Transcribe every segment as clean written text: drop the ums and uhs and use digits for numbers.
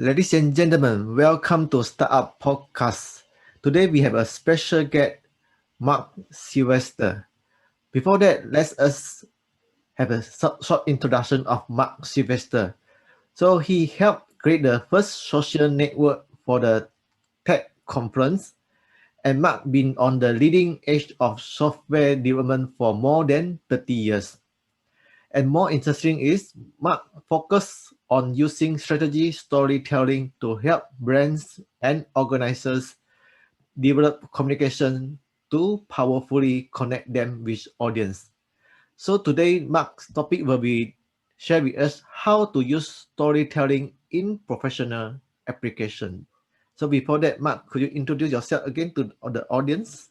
Ladies and gentlemen, welcome to Startup Podcast. Today we have a special guest, Mark Sylvester. Before that, let us have a short introduction of Mark Sylvester. So he helped create the first social network for the tech conference, and Mark been on the leading edge of software development for more than 30 years. And more interesting is Mark focus on using strategy storytelling to help brands and organizers develop communication to powerfully connect them with audience. So today Mark's topic will be share with us how to use storytelling in professional application. So before that, Mark, could you introduce yourself again to the audience?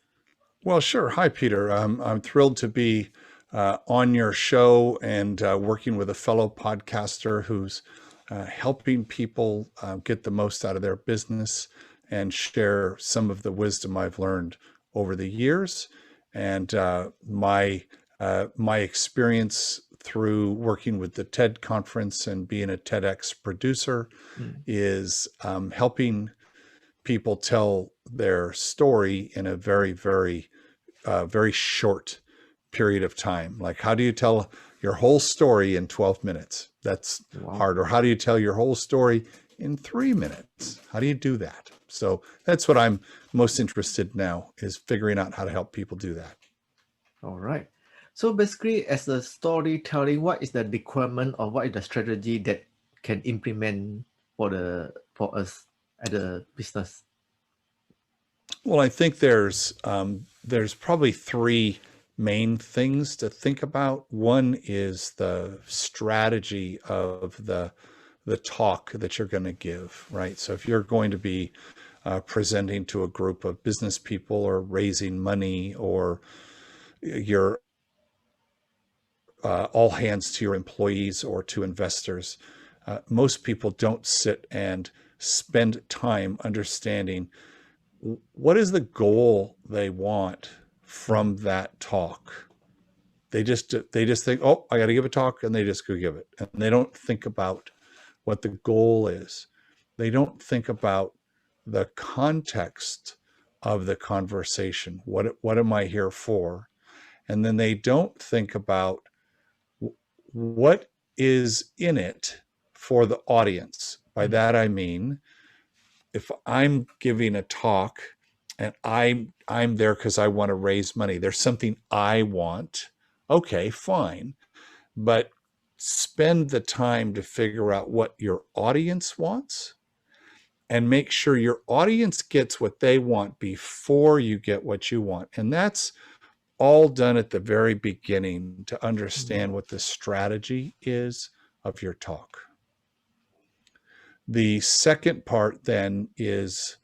Well, sure. Hi, Peter. I'm thrilled to be on your show and working with a fellow podcaster who's helping people get the most out of their business and share some of the wisdom I've learned over the years. And my experience through working with the TED conference and being a TEDx producer is helping people tell their story in a very short period of time. Like, how do you tell your whole story in 12 minutes? That's hard. Or how do you tell your whole story in 3 minutes? How do you do that? So that's what I'm most interested in now, is figuring out how to help people do that. All right. So basically, as a storytelling, what is the requirement or what is the strategy that can implement for us at the business? Well, I think there's probably three main things to think about. One is the strategy of the talk that you're going to give, right? So if you're going to be presenting to a group of business people or raising money, or you're all hands to your employees or to investors, most people don't sit and spend time understanding what is the goal they want from that talk. They just think, oh, I got to give a talk, and they just go give it. And they don't think about what the goal is. They don't think about the context of the conversation. What am I here for? And then they don't think about what is in it for the audience. By that I mean, if I'm giving a talk and I'm there because I want to raise money, there's something I want. Okay, fine. But spend the time to figure out what your audience wants and make sure your audience gets what they want before you get what you want. And that's all done at the very beginning to understand what the strategy is of your talk. The second part then is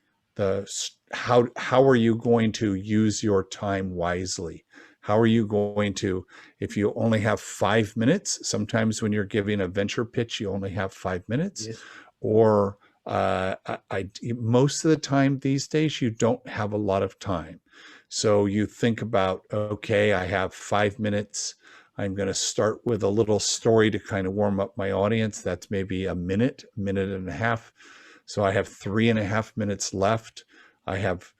how are you going to use your time wisely? How are you going to, if you only have 5 minutes, sometimes when you're giving a venture pitch, you only have 5 minutes, yes. Or most of the time these days, you don't have a lot of time. So you think about, okay, I have 5 minutes. I'm going to start with a little story to kind of warm up my audience. That's maybe a minute and a half. So I have 3.5 minutes left. I have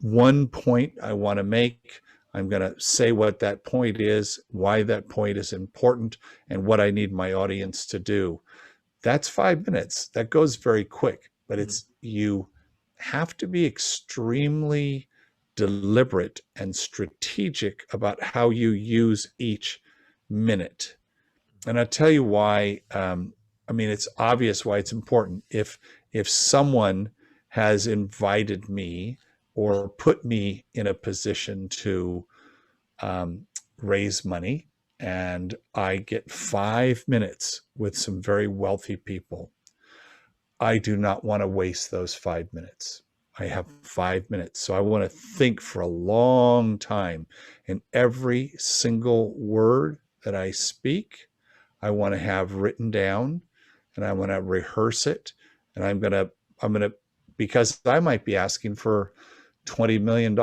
one point I want to make. I'm going to say what that point is, why that point is important, and what I need my audience to do. That's 5 minutes. That goes very quick, but you have to be extremely deliberate and strategic about how you use each minute. And I'll tell you why. It's obvious why it's important. If someone has invited me or put me in a position to raise money, and I get 5 minutes with some very wealthy people, I do not want to waste those 5 minutes. I have 5 minutes. So I want to think for a long time. And every single word that I speak, I want to have written down, and I want to rehearse it. And I'm going to, because I might be asking for $20 million.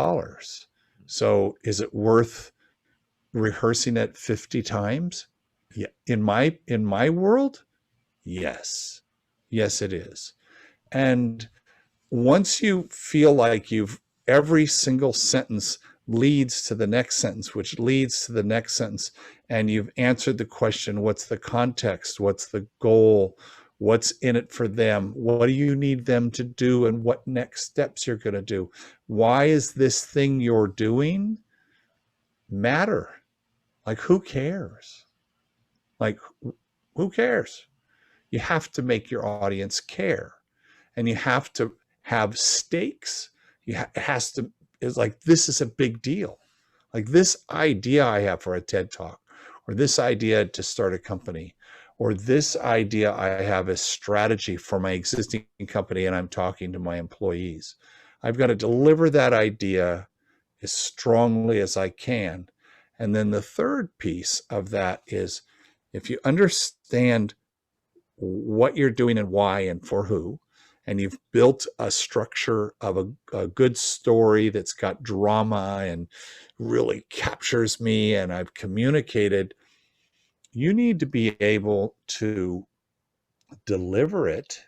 So is it worth rehearsing it 50 times? Yeah. In my world, yes. Yes, it is. And once you feel like every single sentence leads to the next sentence, which leads to the next sentence, and you've answered the question, what's the context? What's the goal? What's in it for them? What do you need them to do? And what next steps you're going to do? Why is this thing you're doing matter? Like, who cares? Like, who cares? You have to make your audience care, and you have to have stakes. It has to, it's like, this is a big deal. Like, this idea I have for a TED Talk, or this idea to start a company, or this idea I have as strategy for my existing company, and I'm talking to my employees. I've got to deliver that idea as strongly as I can. And then the third piece of that is, if you understand what you're doing and why and for who, and you've built a structure of a good story that's got drama and really captures me, and I've communicated, you need to be able to deliver it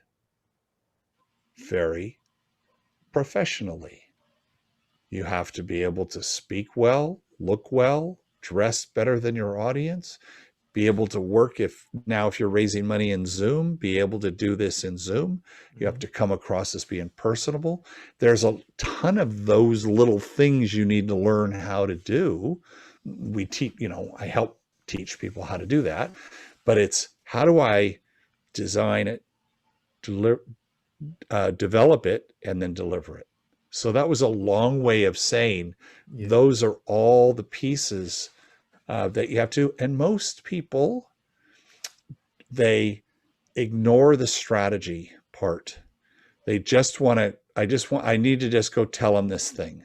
very professionally. You have to be able to speak well, look well, dress better than your audience, be able to work, if you're raising money in Zoom, be able to do this in Zoom. You have to come across as being personable. There's a ton of those little things you need to learn how to do. We teach, I help teach people how to do that, but it's, how do I design it, develop it, and then deliver it? So that was a long way of saying, those are all the pieces that you have to. And most people, they ignore the strategy part. They just want to, I need to just go tell them this thing.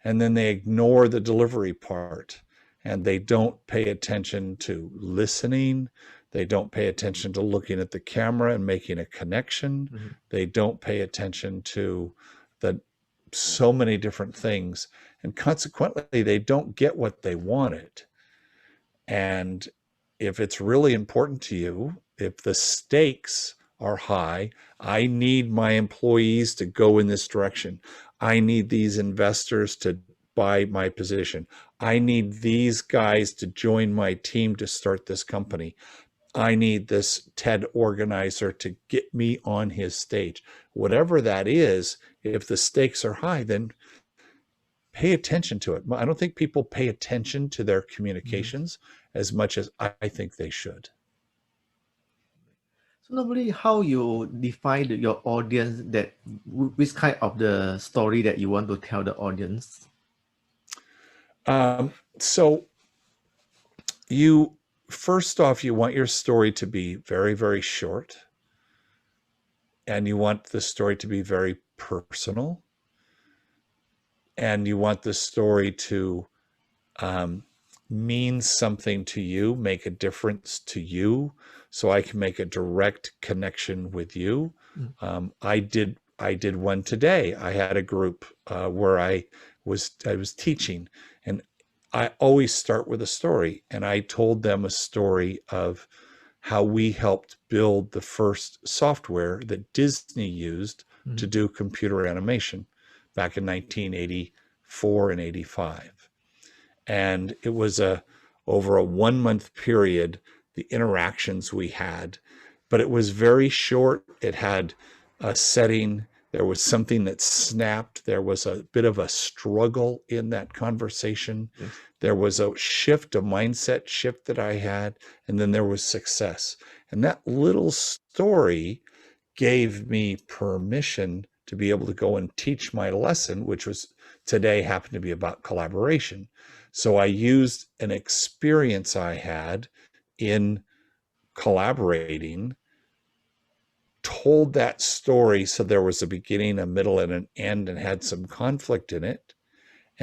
And then they ignore the delivery part, and they don't pay attention to listening. They don't pay attention to looking at the camera and making a connection. Mm-hmm. They don't pay attention to so many different things. And consequently, they don't get what they wanted. And if it's really important to you, if the stakes are high, I need my employees to go in this direction. I need these investors to buy my position. I need these guys to join my team to start this company. I need this TED organizer to get me on his stage. Whatever that is, if the stakes are high, then pay attention to it. I don't think people pay attention to their communications as much as I think they should. So normally, how you define your audience, that which kind of the story that you want to tell the audience? So first off, you want your story to be very, very short, and you want the story to be very personal, and you want the story to mean something to you, make a difference to you, so I can make a direct connection with you. I did one today. I had a group where I was teaching, and I always start with a story, and I told them a story of how we helped build the first software that Disney used to do computer animation back in 1984 and 85. And it was over a 1 month period, the interactions we had, but it was very short. It had a setting. There was something that snapped. There was a bit of a struggle in that conversation. Yes. There was a shift, a mindset shift that I had, and then there was success. And that little story gave me permission to be able to go and teach my lesson, which was today happened to be about collaboration. So I used an experience I had in collaborating, told that story so there was a beginning, a middle, and an end, and had some conflict in it.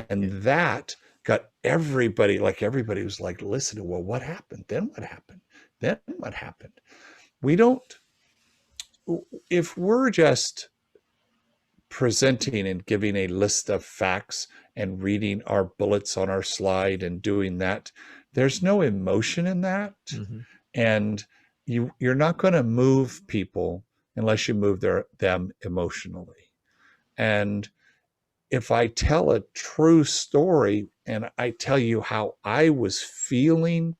And that got everybody was like, listen, well, what happened? Then what happened? Then what happened? If we're just presenting and giving a list of facts and reading our bullets on our slide and doing that, there's no emotion in that. And you're not going to move people unless you move them emotionally. And if I tell a true story and I tell you how I was feeling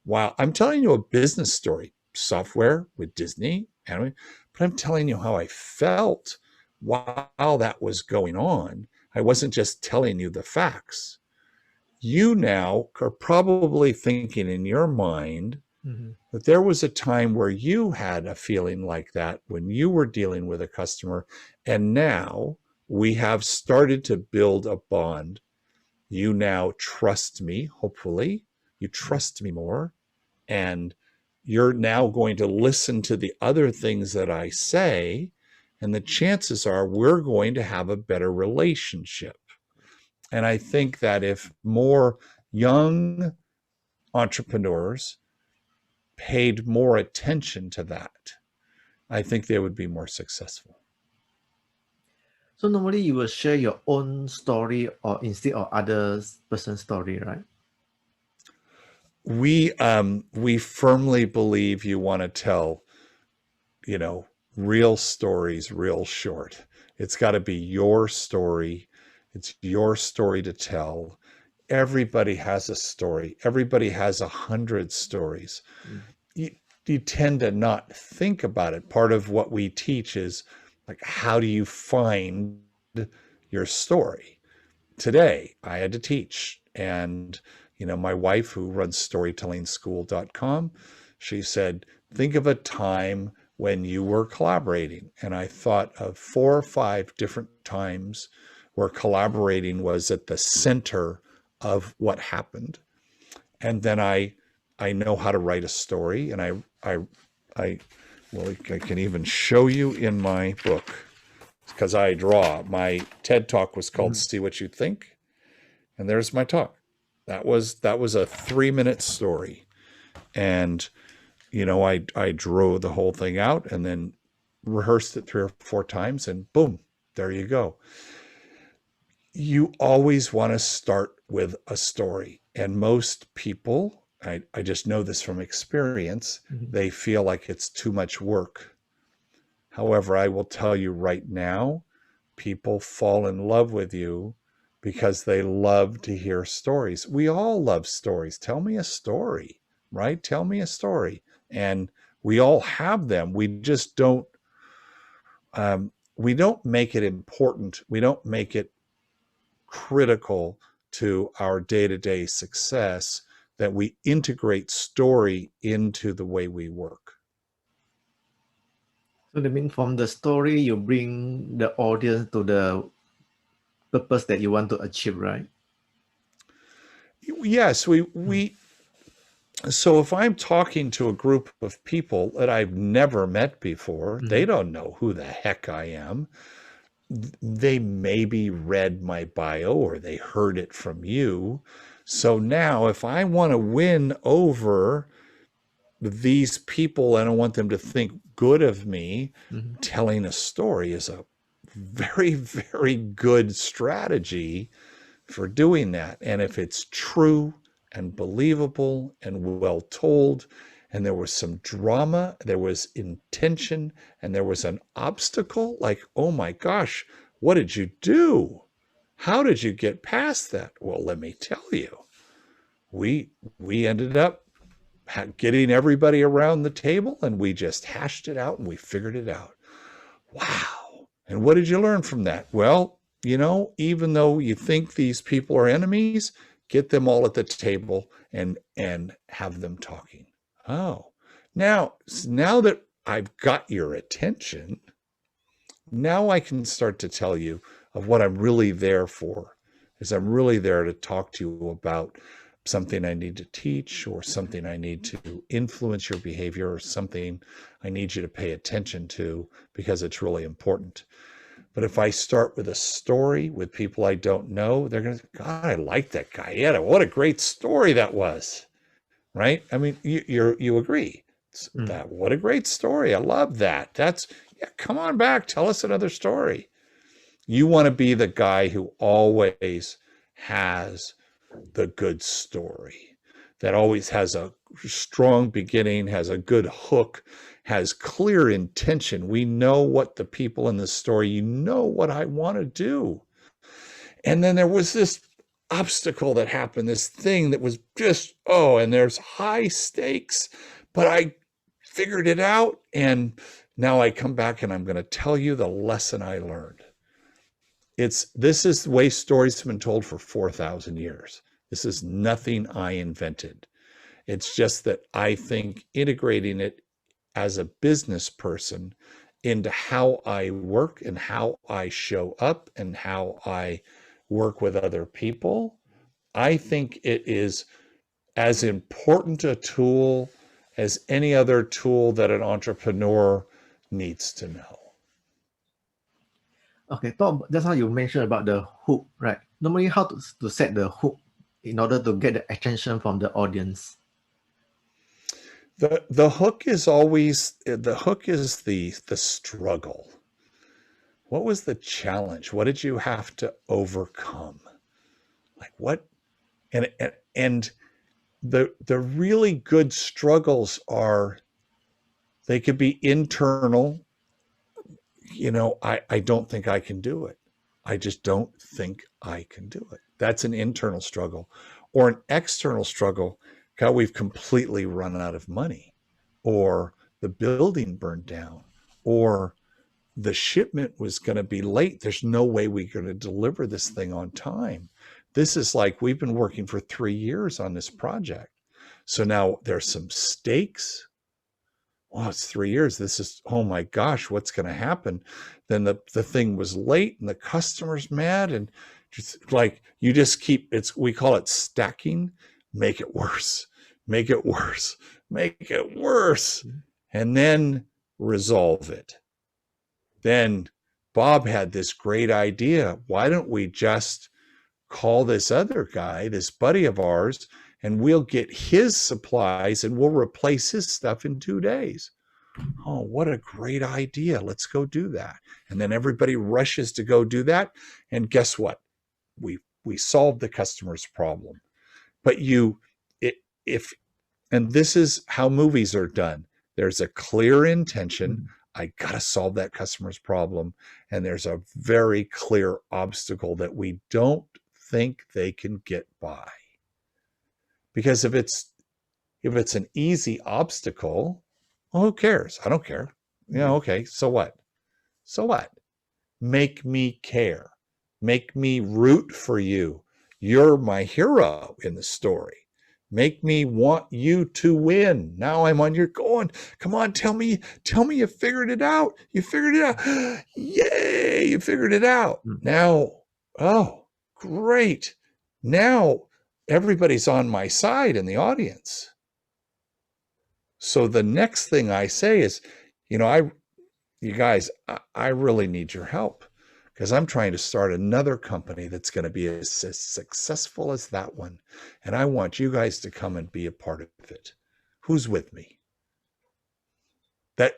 while I'm telling you a business story, software with Disney, anyway, but I'm telling you how I felt while that was going on. I wasn't just telling you the facts. You now are probably thinking in your mind Mm-hmm. that there was a time where you had a feeling like that when you were dealing with a customer, and now we have started to build a bond. You now trust me, hopefully. You trust me more, and you're now going to listen to the other things that I say, and the chances are we're going to have a better relationship. And I think that if more young entrepreneurs paid more attention to that, I think they would be more successful. So normally you will share your own story or instead of other person's story, right? We firmly believe you want to tell, you know, real stories, real short. It's got to be your story. It's your story to tell. Everybody has a story. Everybody has 100 stories. Mm. You, you tend to not think about it. Part of what we teach is like, how do you find your story? Today I had to teach, and my wife, who runs storytellingschool.com, she said, think of a time when you were collaborating. And I thought of 4 or 5 different times where collaborating was at the center of what happened. And then I know how to write a story, and I well, I can even show you in my book, because I draw. My TED talk was called See What You Think, and there's my talk. That was a 3-minute story, and I drew the whole thing out and then rehearsed it 3 or 4 times, and boom, there you go. You always want to start with a story, and most people, I just know this from experience, Mhm. they feel like it's too much work. However, I will tell you right now, people fall in love with you because they love to hear stories. We all love stories. Tell me a story, right? Tell me a story. And we all have them. We don't make it important. We don't make it critical to our day-to-day success that we integrate story into the way we work. So that means from the story, you bring the audience to the purpose that you want to achieve, right? Yes, so if I'm talking to a group of people that I've never met before, they don't know who the heck I am. They maybe read my bio or they heard it from you. So now if I want to win over these people and I want them to think good of me, Mhm. telling a story is a very, very good strategy for doing that. And if it's true and believable and well told, and there was some drama, there was intention, and there was an obstacle, like, oh my gosh, what did you do? How did you get past that? Well, let me tell you, we ended up getting everybody around the table, and we just hashed it out and we figured it out. Wow. And what did you learn from that? Well, even though you think these people are enemies, get them all at the table and have them talking. Oh, now that I've got your attention, now I can start to tell you of what I'm really there for. Is I'm really there to talk to you about something I need to teach, or something I need to influence your behavior, or something I need you to pay attention to because it's really important. But if I start with a story with people I don't know, they're going to, God, I like that guy. Yeah, what a great story that was. Right? I mean, you agree. That what a great story. I love that. Yeah, come on back. Tell us another story. You want to be the guy who always has the good story. that always has a strong beginning, has a good hook, has clear intention. We know what the people in the story, you know what I want to do. And then there was this obstacle that happened, this thing that was just, and there's high stakes, but I figured it out. And now I come back and I'm going to tell you the lesson I learned. This is the way stories have been told for 4,000 years. This is nothing I invented. It's just that I think integrating it as a business person into how I work and how I show up and how I work with other people, I think it is as important a tool as any other tool that an entrepreneur needs to know. Okay, Tom, just how you mentioned about the hook, right? Normally, how to set the hook in order to get the attention from the audience? The hook is always the struggle. What was the challenge? What did you have to overcome? Like what? And the really good struggles are, they could be internal. I don't think I can do it. I just don't think I can do it. That's an internal struggle. Or an external struggle, God, we've completely run out of money, or the building burned down, or the shipment was going to be late. There's no way we're going to deliver this thing on time. This is like, we've been working for 3 years on this project. So now there's some stakes. Well, it's 3 years. This is, oh my gosh, what's going to happen? Then the thing was late and the customer's mad, and just like, you just keep, we call it stacking. Make it worse, make it worse, make it worse, and then resolve it. Then Bob had this great idea. Why don't we just call this other guy, this buddy of ours, and we'll get his supplies and we'll replace his stuff in 2 days. Oh, what a great idea. Let's go do that. And then everybody rushes to go do that. And guess what? We solved the customer's problem. But and this is how movies are done. There's a clear intention. I got to solve that customer's problem. And there's a very clear obstacle that we don't think they can get by. Because if it's an easy obstacle, well, who cares? I don't care. Okay, so what? So what? Make me care. Make me root for you. You're my hero in the story. Make me want you to win. Now I'm on your going. Come on, tell me you figured it out. You figured it out. Yay, you figured it out. Now, oh, great. Now everybody's on my side in the audience. So the next thing I say is, you guys, I really need your help, because I'm trying to start another company that's going to be as successful as that one. And I want you guys to come and be a part of it. Who's with me?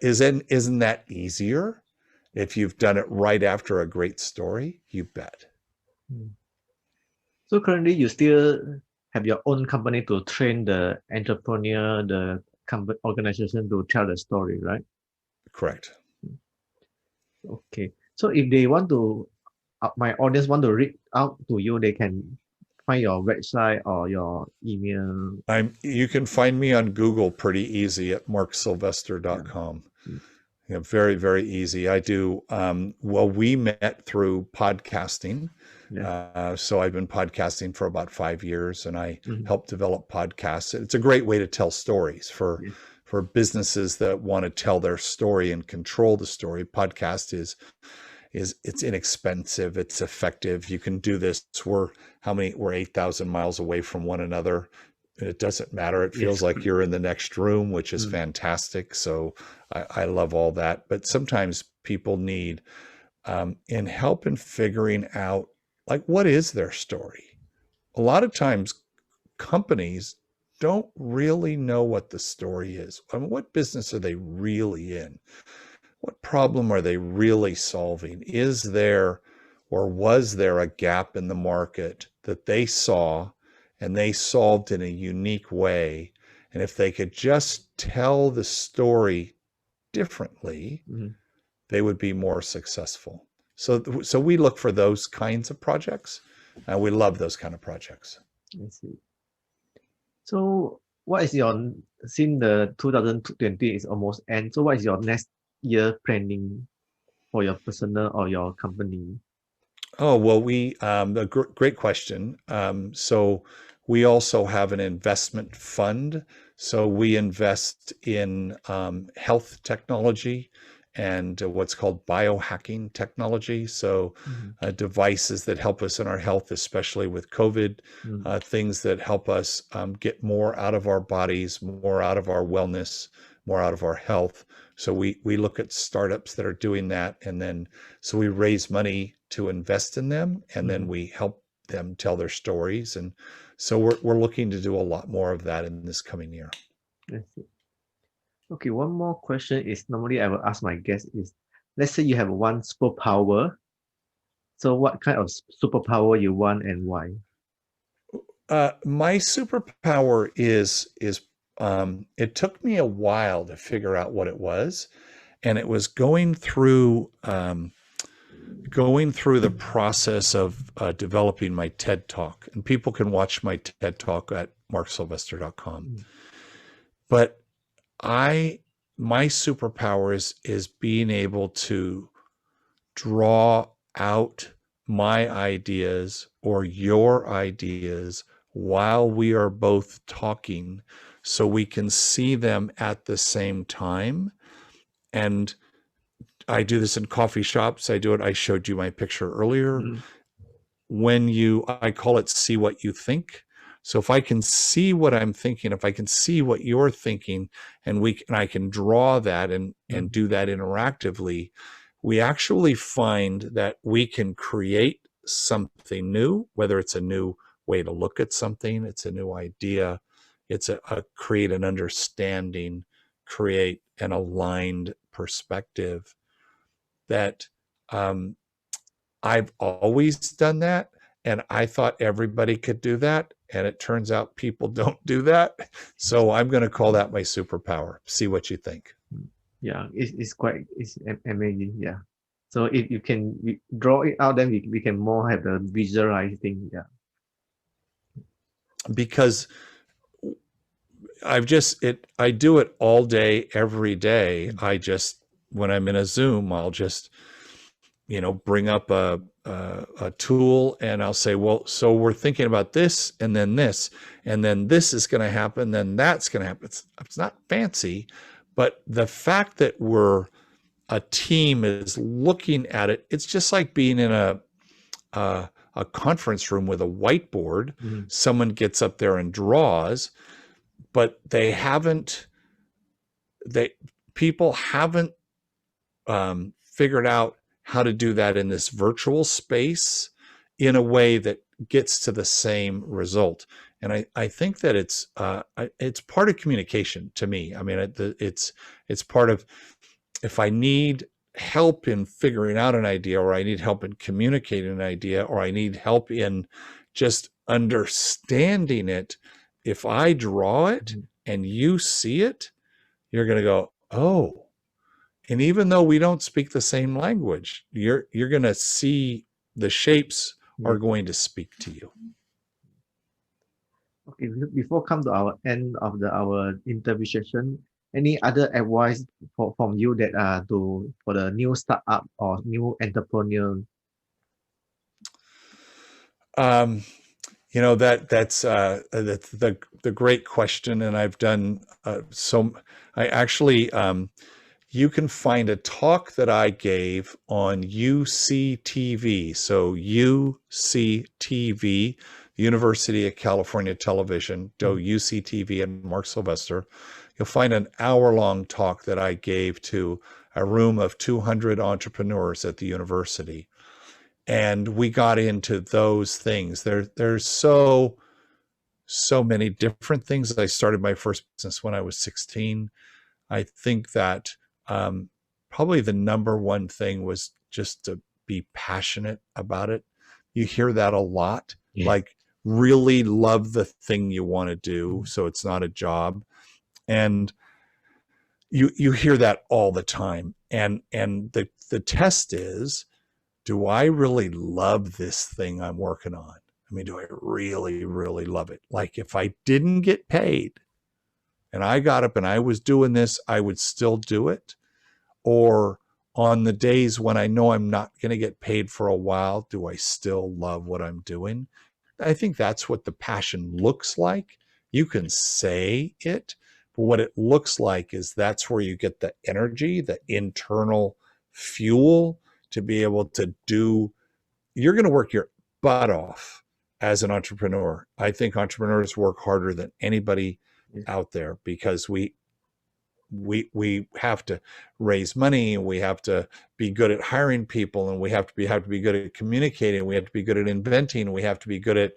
Isn't that easier if you've done it right after a great story? You bet. So currently you still have your own company to train the entrepreneur, the organization to tell the story, right? Correct. Okay. So if they want to, my audience want to reach out to you, they can find your website or your email. You can find me on Google pretty easy at marksylvester.com. Very, very easy. I do, we met through podcasting. So I've been podcasting for about 5 years, and I help develop podcasts. It's a great way to tell stories for businesses that want to tell their story and control the story. Podcast is it's inexpensive. It's effective. You can do this. We're 8,000 miles away from one another. It doesn't matter. It feels like you're in the next room, which is fantastic. So I love all that. But sometimes people need help in figuring out, like, what is their story? A lot of times companies don't really know what the story is. I mean, what business are they really in? What problem are they really solving? Is there or was there a gap in the market that they saw and they solved in a unique way. And if they could just tell the story differently, they would be more successful. So we look for those kinds of projects, and we love those kind of projects. I see. So what is your, since the 2020 is almost end, so what is your next year planning for your personal or your company? Oh, well, great question. So we also have an investment fund. So we invest in health technology and what's called biohacking technology. So devices that help us in our health, especially with COVID, things that help us get more out of our bodies, more out of our wellness, more out of our health. So we look at startups that are doing that, and then so we raise money to invest in them, and then we help them tell their stories. And so we're looking to do a lot more of that in this coming year. I see. Okay, one more question is normally I will ask my guests is, let's say you have one superpower. So what kind of superpower you want and why? My superpower is it took me a while to figure out what it was, and it was going through the process of developing my TED Talk. And people can watch my TED Talk at marksylvester.com. But my superpower is being able to draw out my ideas or your ideas while we are both talking, so we can see them at the same time. And I do this in coffee shops. I showed you my picture earlier. I call it see what you think. So if I can see what I'm thinking, if I can see what you're thinking, and I can draw that and do that interactively, we actually find that we can create something new, whether it's a new way to look at something, it's a new idea, it's create an understanding, create an aligned perspective. That I've always done that, and I thought everybody could do that, and it turns out people don't do that. So I'm going to call that my superpower. See what you think. Yeah, it's amazing. Yeah. So if you can draw it out, then we can more have the visualizing. Yeah. Because I do it all day, every day. When I'm in a Zoom, I'll just, bring up a tool, and I'll say, well, so we're thinking about this, and then this is going to happen, then that's going to happen. It's not fancy, but the fact that a team is looking at it, it's just like being in a conference room with a whiteboard. Someone gets up there and draws, but people haven't figured out how to do that in this virtual space in a way that gets to the same result. And I think that it's part of communication to me. I mean, it's part of, if I need help in figuring out an idea, or I need help in communicating an idea, or I need help in just understanding it, if I draw it and you see it, you're going to go, oh. And even though we don't speak the same language, you're going to see the shapes are going to speak to you. Okay, before come to our end of our interview session, any other advice from you that for the new startup or new entrepreneur? That's the great question, and I've done you can find a talk that I gave on UCTV. So UCTV, University of California Television, UCTV and Mark Sylvester. You'll find an hour-long talk that I gave to a room of 200 entrepreneurs at the university. And we got into those things. There's so many different things. I started my first business when I was 16. I think that probably the number one thing was just to be passionate about it. You hear that a lot, like really love the thing you want to do, so it's not a job. And you hear that all the time. And the test is, do I really love this thing I'm working on? I mean, do I really, really love it? Like, if I didn't get paid and I got up and I was doing this, I would still do it. Or on the days when I know I'm not going to get paid for a while, do I still love what I'm doing? I think that's what the passion looks like. You can say it, but what it looks like is that's where you get the energy, the internal fuel to be able to do. You're going to work your butt off as an entrepreneur. I think entrepreneurs work harder than anybody out there, because we have to raise money, and we have to be good at hiring people, and we have to be good at communicating, we have to be good at inventing, and we have to be good at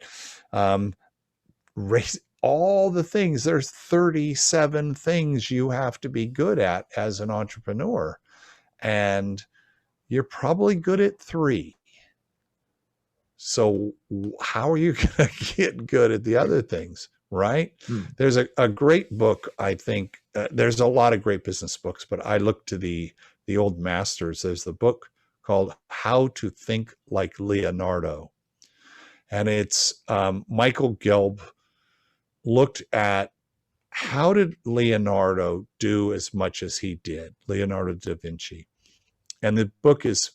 raise all the things. There's 37 things you have to be good at as an entrepreneur, and you're probably good at 3. So how are you going to get good at the other things, right? There's a great book, I think. There's a lot of great business books, but I look to the old masters. There's the book called How to Think Like Leonardo. And it's Michael Gelb looked at, how did Leonardo do as much as he did, Leonardo da Vinci. And the book is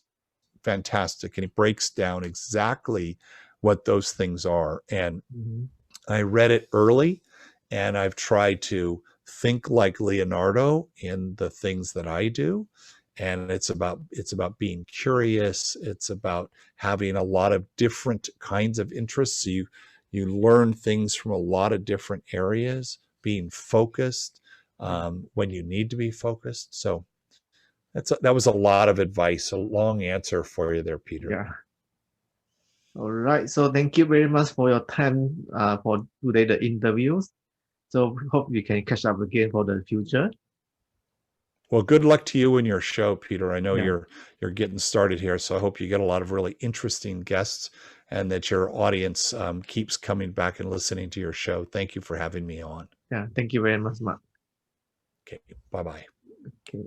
fantastic, and he breaks down exactly what those things are. And I read it early, and I've tried to think like Leonardo in the things that I do. And it's about being curious. It's about having a lot of different kinds of interests. So you learn things from a lot of different areas, being focused when you need to be focused. So that was a lot of advice, a long answer for you there, Peter. Yeah. All right. So thank you very much for your time for today, the interviews. So hope we can catch up again for the future. Well, good luck to you and your show, Peter. I know you're getting started here, so I hope you get a lot of really interesting guests, and that your audience keeps coming back and listening to your show. Thank you for having me on. Yeah. Thank you very much, Mark. Okay. Bye-bye. Okay.